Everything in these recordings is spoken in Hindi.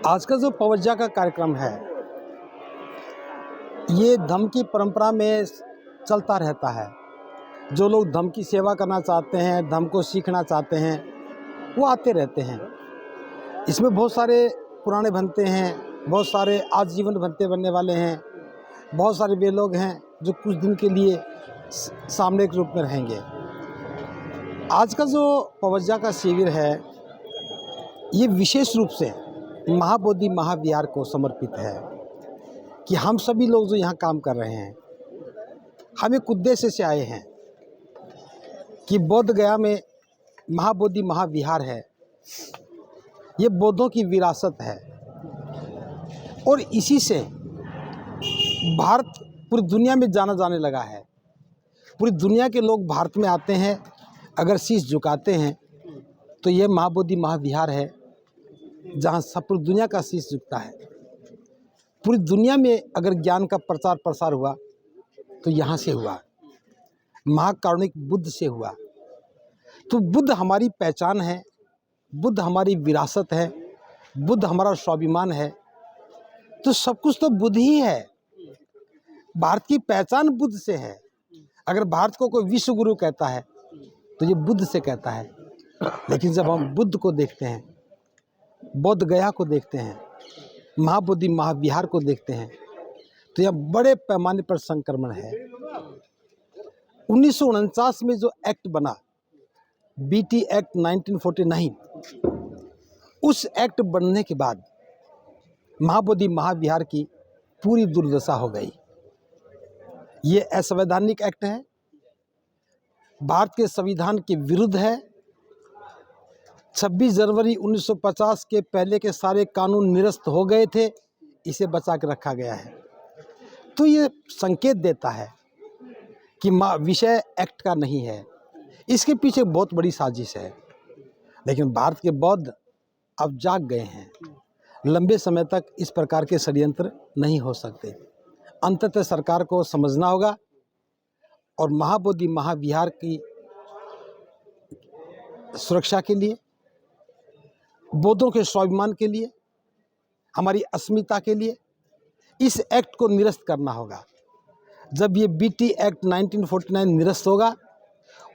आज का जो पवज्जा का कार्यक्रम है, ये धम्म की परंपरा में चलता रहता है। जो लोग धम्म की सेवा करना चाहते हैं, धम्म को सीखना चाहते हैं, वो आते रहते हैं। इसमें बहुत सारे पुराने बनते हैं, बहुत सारे आजीवन बनते बनने वाले हैं, बहुत सारे वे लोग हैं जो कुछ दिन के लिए सामने के रूप में रहेंगे। आज का जो पवज्जा का शिविर है, ये विशेष रूप से महाबोधि महाविहार को समर्पित है कि हम सभी लोग जो यहाँ काम कर रहे हैं, हम एक उद्देश्य से आए हैं कि बोध गया में महाबोधि महाविहार है। ये बौद्धों की विरासत है और इसी से भारत पूरी दुनिया में जाना जाने लगा है। पूरी दुनिया के लोग भारत में आते हैं, अगर शीश झुकाते हैं तो ये महाबोधि महाविहार है जहाँ सब पूरी दुनिया का शीश झुकता है। पूरी दुनिया में अगर ज्ञान का प्रचार प्रसार हुआ तो यहाँ से हुआ, महाकारुणिक बुद्ध से हुआ। तो बुद्ध हमारी पहचान है, बुद्ध हमारी विरासत है, बुद्ध हमारा स्वाभिमान है। तो सब कुछ तो बुद्ध ही है। भारत की पहचान बुद्ध से है। अगर भारत को कोई विश्व गुरु कहता है तो ये बुद्ध से कहता है। लेकिन जब हम बुद्ध को देखते हैं, बोध गया को देखते हैं, महाबोधि महाविहार को देखते हैं, तो यह बड़े पैमाने पर संक्रमण है। 1949 में जो एक्ट बना, बीटी एक्ट 1949, उस एक्ट बनने के बाद महाबोधि महाविहार की पूरी दुर्दशा हो गई। ये असंवैधानिक एक्ट है, भारत के संविधान के विरुद्ध है। 26 जनवरी 1950 के पहले के सारे कानून निरस्त हो गए थे, इसे बचा के रखा गया है। तो ये संकेत देता है कि विषय एक्ट का नहीं है, इसके पीछे बहुत बड़ी साजिश है। लेकिन भारत के बौद्ध अब जाग गए हैं। लंबे समय तक इस प्रकार के षड्यंत्र नहीं हो सकते। अंततः सरकार को समझना होगा और महाबोधि महाविहार की सुरक्षा के लिए, बौद्धों के स्वाभिमान के लिए, हमारी अस्मिता के लिए इस एक्ट को निरस्त करना होगा। जब ये बीटी एक्ट 1949 निरस्त होगा,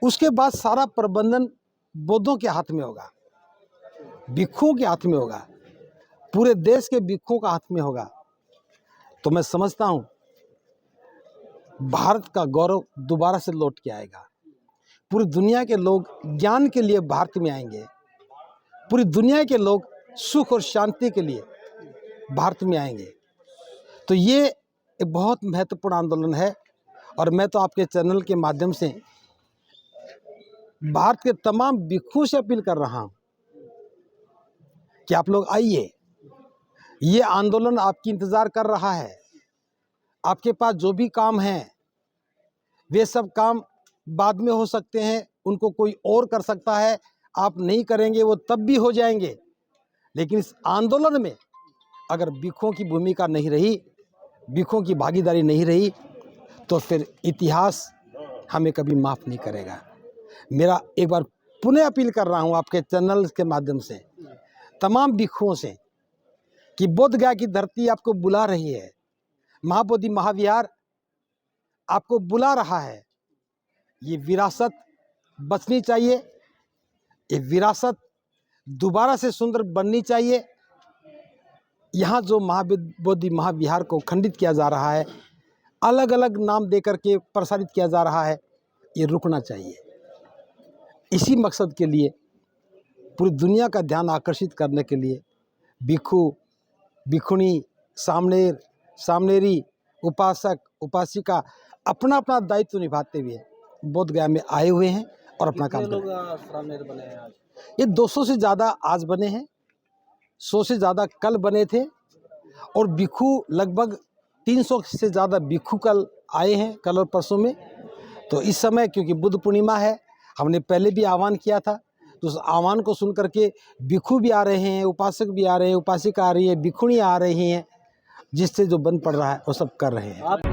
उसके बाद सारा प्रबंधन बौद्धों के हाथ में होगा, भिक्षुओं के हाथ में होगा, पूरे देश के भिक्षुओं का हाथ में होगा। तो मैं समझता हूँ भारत का गौरव दोबारा से लौट के आएगा। पूरी दुनिया के लोग ज्ञान के लिए भारत में आएंगे। पूरी दुनिया के लोग सुख और शांति के लिए भारत में आएंगे। तो ये एक बहुत महत्वपूर्ण आंदोलन है और मैं तो आपके चैनल के माध्यम से भारत के तमाम भिक्षुओं से अपील कर रहा हूँ कि आप लोग आइए। ये आंदोलन आपकी इंतज़ार कर रहा है। आपके पास जो भी काम हैं, वे सब काम बाद में हो सकते हैं, उनको कोई और कर सकता है। आप नहीं करेंगे वो तब भी हो जाएंगे। लेकिन इस आंदोलन में अगर भिक्षुओं की भूमिका नहीं रही, भिक्षुओं की भागीदारी नहीं रही, तो फिर इतिहास हमें कभी माफ़ नहीं करेगा। मेरा एक बार पुनः अपील कर रहा हूँ आपके चैनल के माध्यम से तमाम भिक्षुओं से कि बोध गया की धरती आपको बुला रही है, महाबोधि महाविहार आपको बुला रहा है। ये विरासत बचनी चाहिए, ये विरासत दोबारा से सुंदर बननी चाहिए। यहाँ जो महाबोधि महाविहार को खंडित किया जा रहा है, अलग अलग नाम देकर के प्रसारित किया जा रहा है, ये रुकना चाहिए। इसी मकसद के लिए, पूरी दुनिया का ध्यान आकर्षित करने के लिए भिक्षु, भिक्षुणी, सामनेर, सामनेरी, उपासक, उपासिका अपना अपना दायित्व निभाते हुए बोध गया में आए हुए हैं और अपना काम कर रहे हैं। सामनेर बने हैं आज? ये 200 से ज़्यादा आज बने हैं, 100 से ज़्यादा कल बने थे और भिक्षु लगभग 300 से ज़्यादा भिक्षु कल आए हैं, कल और परसों में। तो इस समय क्योंकि बुद्ध पूर्णिमा है, हमने पहले भी आह्वान किया था, तो उस आह्वान को सुन करके भिक्षु भी आ रहे हैं, उपासक भी आ रहे हैं, उपासिका आ रही है, भिक्षुणी आ रही हैं, जिससे जो बंद पड़ रहा है वो सब कर रहे हैं।